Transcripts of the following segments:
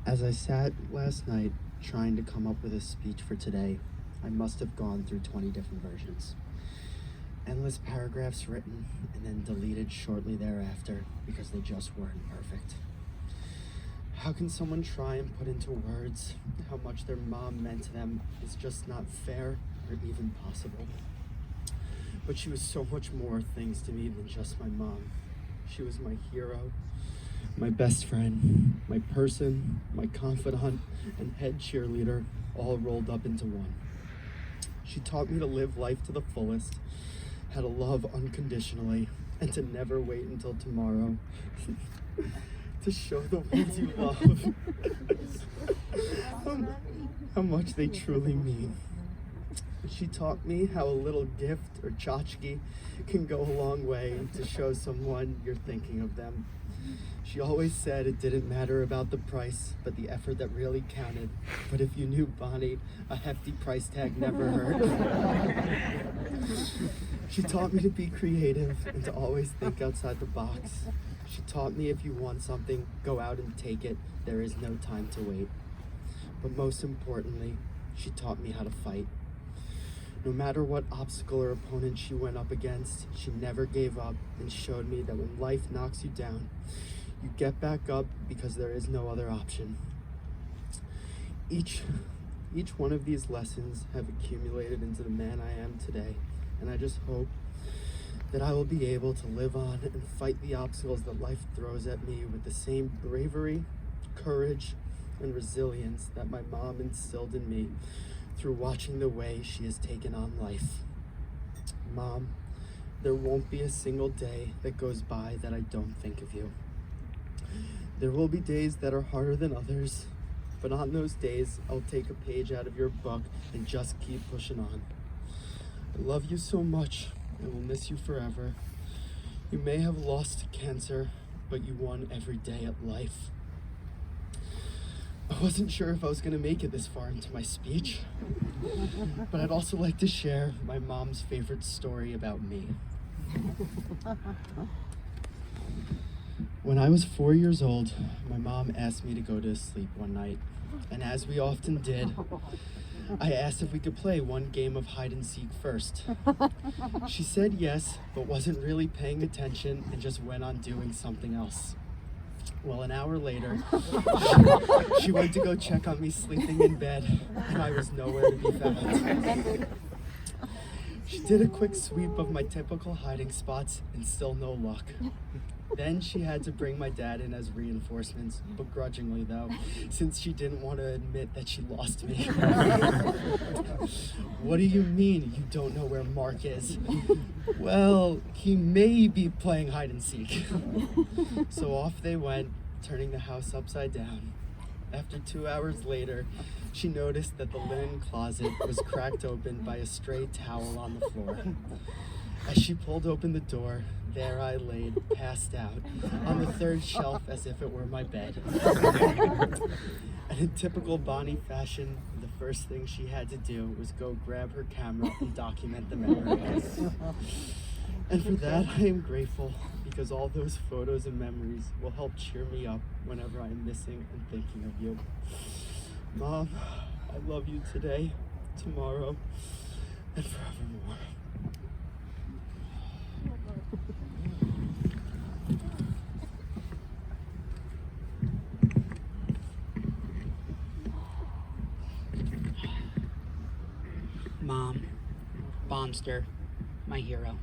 As I sat last night trying to come up with a speech for today, I must have gone through 20 different versions. Endless paragraphs written and then deleted shortly thereafter because they just weren't perfect. How can someone try and put into words how much their mom meant to them is just not fair or even possible? But she was so much more things to me than just my mom. She was my hero, my best friend, my person, my confidant, and head cheerleader, all rolled up into one. She taught me to live life to the fullest, how to love unconditionally, and to never wait until tomorrow to show the ones you love how much they truly mean. She taught me how a little gift or tchotchke can go a long way to show someone you're thinking of them. She always said it didn't matter about the price, but the effort that really counted. But if you knew Bonnie, a hefty price tag never hurt. She taught me to be creative and to always think outside the box. She taught me if you want something, go out and take it. There is no time to wait. But most importantly, she taught me how to fight. No matter what obstacle or opponent she went up against, she never gave up and showed me that when life knocks you down, you get back up because there is no other option. Each one of these lessons have accumulated into the man I am today, and I just hope that I will be able to live on and fight the obstacles that life throws at me with the same bravery, courage, and resilience that my mom instilled in me through watching the way she has taken on life. Mom, there won't be a single day that goes by that I don't think of you. There will be days that are harder than others, but on those days, I'll take a page out of your book and just keep pushing on. I love you so much and will miss you forever. You may have lost to cancer, but you won every day at life. I wasn't sure if I was going to make it this far into my speech, but I'd also like to share my mom's favorite story about me. When I was 4 years old, my mom asked me to go to sleep one night, and as we often did, I asked if we could play one game of hide and seek first. She said yes, but wasn't really paying attention and just went on doing something else. Well, an hour later, she went to go check on me sleeping in bed, and I was nowhere to be found. She did a quick sweep of my typical hiding spots, and still no luck. Then she had to bring my dad in as reinforcements, begrudgingly though, since she didn't want to admit that she lost me. What do you mean you don't know where Mark is? Well, he may be playing hide and seek. So off they went, turning the house upside down. After 2 hours later, she noticed that the linen closet was cracked open by a stray towel on the floor. As she pulled open the door, there I laid, passed out, on the third shelf as if it were my bed. And in typical Bonnie fashion, the first thing she had to do was go grab her camera and document the memories. And for that, I am grateful, because all those photos and memories will help cheer me up whenever I am missing and thinking of you. Mom, I love you today, tomorrow, and forevermore. Mom, Bombster, my hero.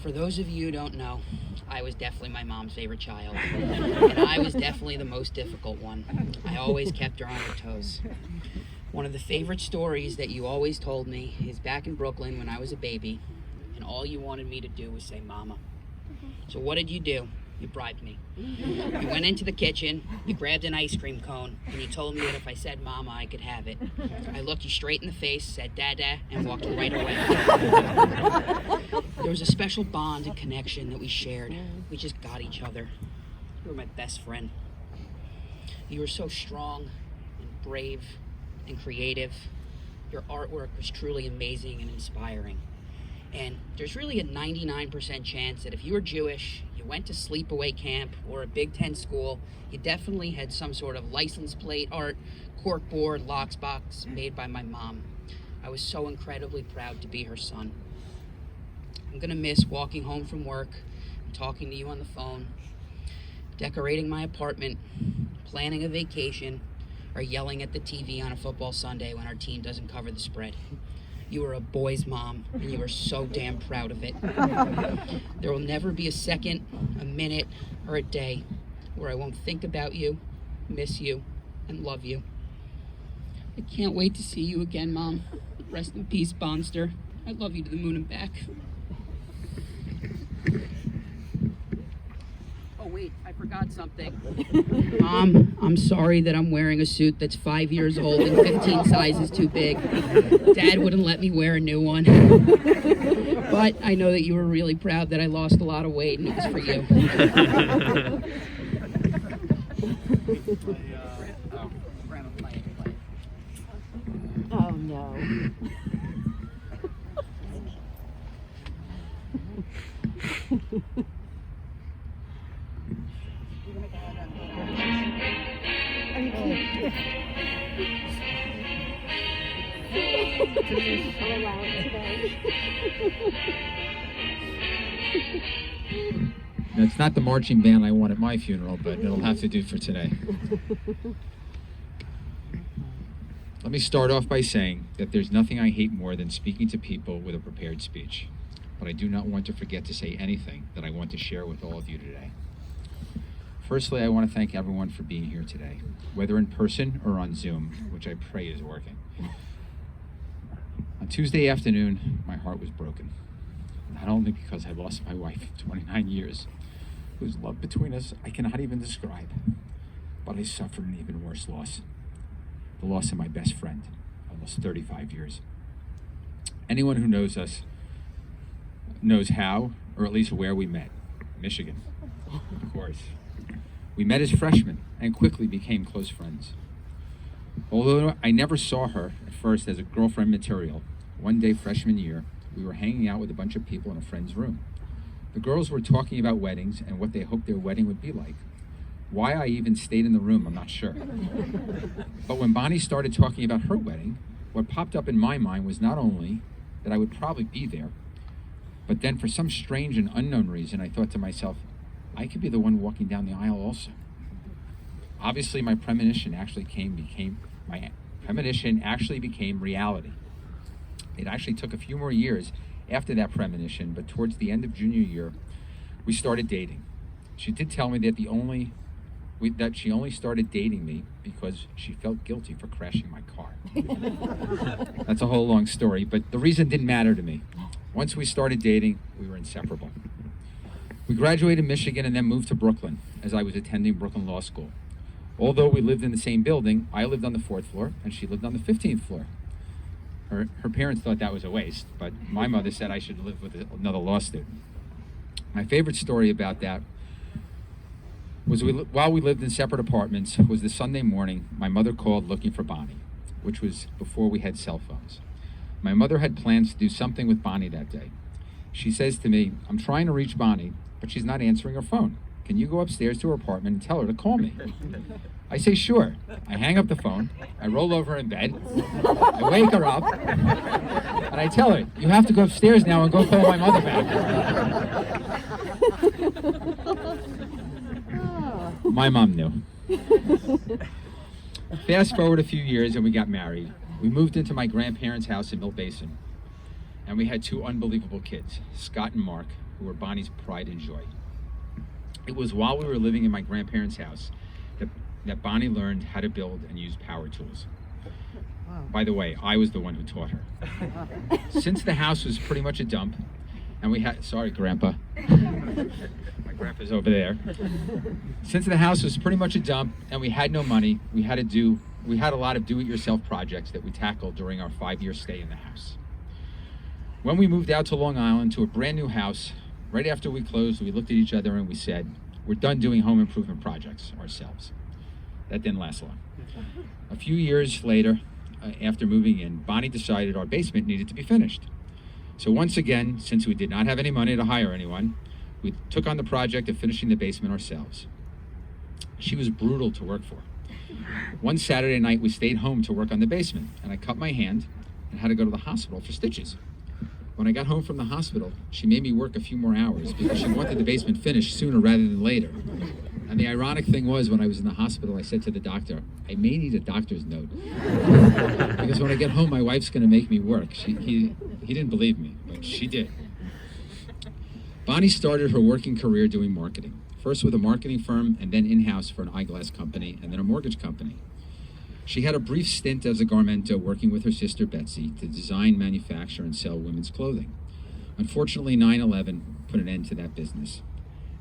For those of you who don't know, I was definitely my mom's favorite child, and I was definitely the most difficult one. I always kept her on her toes. One of the favorite stories that you always told me is back in Brooklyn when I was a baby, and all you wanted me to do was say mama. So what did you do? You bribed me. You went into the kitchen, you grabbed an ice cream cone, and you told me that if I said mama, I could have it. I looked you straight in the face, said dada, and walked right away. There was a special bond and connection that we shared. We just got each other. You were my best friend. You were so strong and brave and creative. Your artwork was truly amazing and inspiring. And there's really a 99% chance that if you were Jewish, you went to sleepaway camp or a Big Ten school, you definitely had some sort of license plate art, corkboard, locks box made by my mom. I was so incredibly proud to be her son. I'm gonna miss walking home from work, talking to you on the phone, decorating my apartment, planning a vacation, or yelling at the TV on a football Sunday when our team doesn't cover the spread. You were a boy's mom, and you were so damn proud of it. There will never be a second, a minute, or a day where I won't think about you, miss you, and love you. I can't wait to see you again, Mom. Rest in peace, Bonster. I love you to the moon and back. Oh, wait, I forgot something. Mom, I'm sorry that I'm wearing a suit that's 5 years old and 15 sizes too big. Dad wouldn't let me wear a new one. But I know that you were really proud that I lost a lot of weight, and it was for you. Oh, no. That's not the marching band I want at my funeral, but it'll have to do for today. Let me start off by saying that there's nothing I hate more than speaking to people with a prepared speech. But I do not want to forget to say anything that I want to share with all of you today. Firstly, I want to thank everyone for being here today, whether in person or on Zoom, which I pray is working. On Tuesday afternoon, my heart was broken. Not only because I lost my wife of 29 years, whose love between us I cannot even describe, but I suffered an even worse loss. The loss of my best friend, almost 35 years. Anyone who knows us knows how, or at least where we met. Michigan, of course. We met as freshmen and quickly became close friends. Although I never saw her at first as a girlfriend material, one day freshman year, we were hanging out with a bunch of people in a friend's room. The girls were talking about weddings and what they hoped their wedding would be like. Why I even stayed in the room, I'm not sure. But when Bonnie started talking about her wedding, what popped up in my mind was not only that I would probably be there, but then for some strange and unknown reason, I thought to myself, I could be the one walking down the aisle also. Obviously, my premonition actually became reality. It actually took a few more years after that premonition, but towards the end of junior year, we started dating. She did tell me that she only started dating me because she felt guilty for crashing my car. That's a whole long story, but the reason didn't matter to me. Once we started dating, we were inseparable. We graduated Michigan and then moved to Brooklyn as I was attending Brooklyn Law School. Although we lived in the same building, I lived on the 4th floor and she lived on the 15th floor. Her parents thought that was a waste, but my mother said I should live with another law student. My favorite story about that was while we lived in separate apartments was the Sunday morning my mother called looking for Bonnie, which was before we had cell phones. My mother had plans to do something with Bonnie that day. She says to me, I'm trying to reach Bonnie, but she's not answering her phone. Can you go upstairs to her apartment and tell her to call me? I say, sure. I hang up the phone, I roll over in bed, I wake her up, and I tell her, you have to go upstairs now and go call my mother back. My mom knew. Fast forward a few years and we got married. We moved into my grandparents' house in Mill Basin. And we had 2 unbelievable kids, Scott and Mark, who were Bonnie's pride and joy. It was while we were living in my grandparents' house that Bonnie learned how to build and use power tools. Wow. By the way, I was the one who taught her. Since the house was pretty much a dump, and we had, sorry, Grandpa. My grandpa's over there. Since the house was pretty much a dump and we had no money, we had a lot of do-it-yourself projects that we tackled during our 5-year stay in the house. When we moved out to Long Island to a brand new house, right after we closed, we looked at each other and we said, we're done doing home improvement projects ourselves. That didn't last long. A few years later, after moving in, Bonnie decided our basement needed to be finished. So once again, since we did not have any money to hire anyone, We took on the project of finishing the basement ourselves. She was brutal to work for. One Saturday night, we stayed home to work on the basement, and I cut my hand and had to go to the hospital for stitches. When I got home from the hospital, she made me work a few more hours because she wanted the basement finished sooner rather than later. And the ironic thing was, when I was in the hospital, I said to the doctor, I may need a doctor's note. Because when I get home, my wife's going to make me work. He didn't believe me, but she did. Bonnie started her working career doing marketing, first with a marketing firm and then in-house for an eyeglass company and then a mortgage company. She had a brief stint as a garmento working with her sister Betsy to design, manufacture, and sell women's clothing. Unfortunately, 9/11 put an end to that business.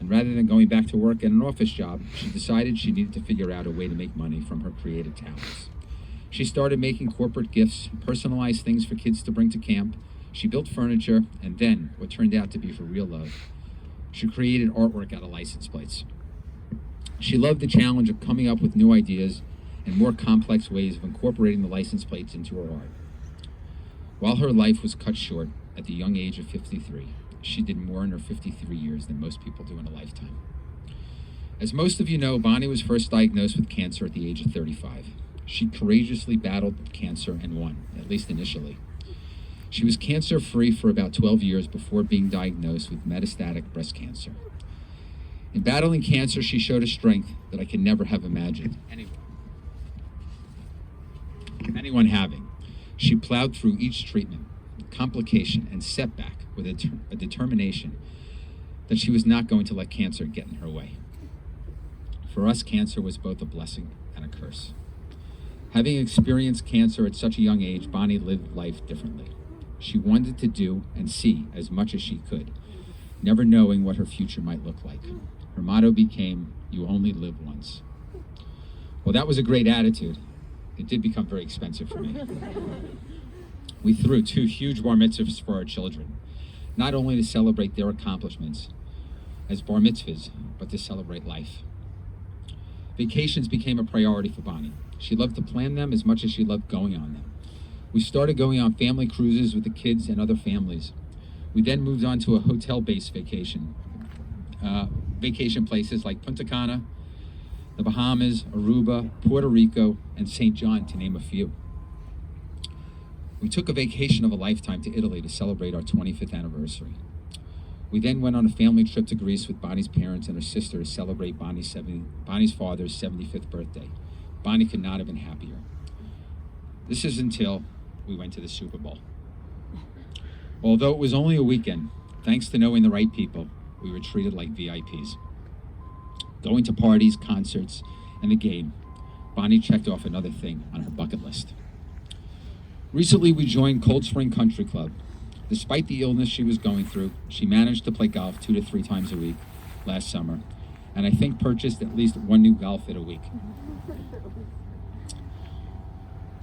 And rather than going back to work at an office job, she decided she needed to figure out a way to make money from her creative talents. She started making corporate gifts, personalized things for kids to bring to camp. She built furniture, and then, what turned out to be her real love, she created artwork out of license plates. She loved the challenge of coming up with new ideas and more complex ways of incorporating the license plates into her art. While her life was cut short at the young age of 53, she did more in her 53 years than most people do in a lifetime. As most of you know, Bonnie was first diagnosed with cancer at the age of 35. She courageously battled cancer and won, at least initially. She was cancer-free for about 12 years before being diagnosed with metastatic breast cancer. In battling cancer, she showed a strength that I could never have imagined anyone having. She plowed through each treatment, complication, and setback with a determination that she was not going to let cancer get in her way. For us, cancer was both a blessing and a curse. Having experienced cancer at such a young age, Bonnie lived life differently. She wanted to do and see as much as she could, never knowing what her future might look like. Her motto became, "You only live once." Well, that was a great attitude. It did become very expensive for me. We threw 2 huge bar mitzvahs for our children, not only to celebrate their accomplishments as bar mitzvahs, but to celebrate life. Vacations became a priority for Bonnie. She loved to plan them as much as she loved going on them. We started going on family cruises with the kids and other families. We then moved on to a hotel-based vacation places like Punta Cana, the Bahamas, Aruba, Puerto Rico, and St. John, to name a few. We took a vacation of a lifetime to Italy to celebrate our 25th anniversary. We then went on a family trip to Greece with Bonnie's parents and her sister to celebrate Bonnie's father's 75th birthday. Bonnie could not have been happier. This is until we went to the Super Bowl. Although it was only a weekend, thanks to knowing the right people, we were treated like VIPs. Going to parties, concerts, and the game, Bonnie checked off another thing on her bucket list. Recently, we joined Cold Spring Country Club. Despite the illness she was going through, she managed to play golf 2 to 3 times a week last summer, and I think purchased at least 1 new golf fit a week.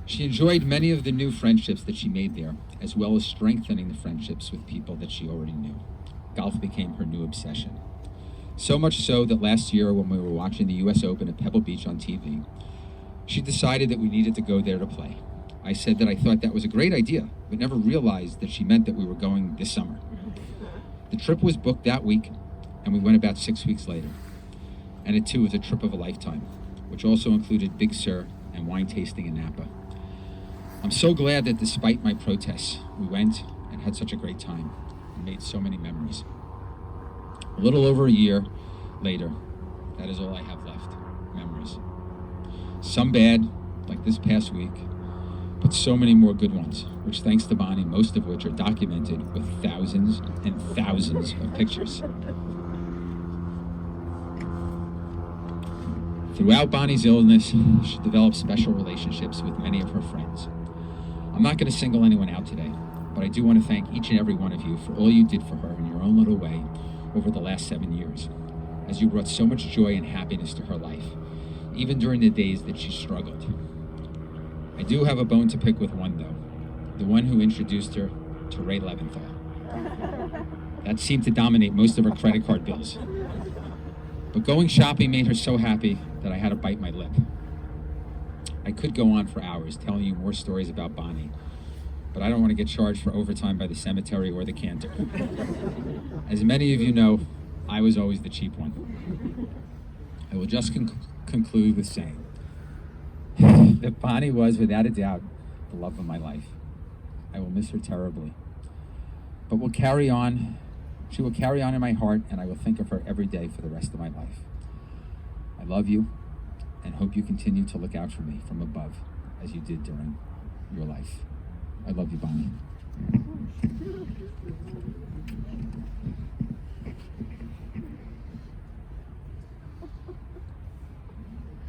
She enjoyed many of the new friendships that she made there, as well as strengthening the friendships with people that she already knew. Golf became her new obsession. So much so that last year, when we were watching the US Open at Pebble Beach on TV, she decided that we needed to go there to play. I said that I thought that was a great idea, but never realized that she meant that we were going this summer. The trip was booked that week, and we went about 6 weeks later. And it too was a trip of a lifetime, which also included Big Sur and wine tasting in Napa. I'm so glad that despite my protests, we went and had such a great time and made so many memories. A little over a year later, that is all I have left, memories. Some bad, like this past week, but so many more good ones, which thanks to Bonnie, most of which are documented with thousands and thousands of pictures. Throughout Bonnie's illness, she developed special relationships with many of her friends. I'm not going to single anyone out today, but I do want to thank each and every one of you for all you did for her in your own little way over the last 7 years, as you brought so much joy and happiness to her life, even during the days that she struggled. I do have a bone to pick with one, though, the one who introduced her to Ray Leventhal. That seemed to dominate most of her credit card bills. But going shopping made her so happy that I had to bite my lip. I could go on for hours telling you more stories about Bonnie, but I don't want to get charged for overtime by the cemetery or the cantor. As many of you know, I was always the cheap one. I will just conclude with saying that Bonnie was, without a doubt, the love of my life. I will miss her terribly, but will carry on. She will carry on in my heart, and I will think of her every day for the rest of my life. I love you, and hope you continue to look out for me from above, as you did during your life. I love you, Bonnie.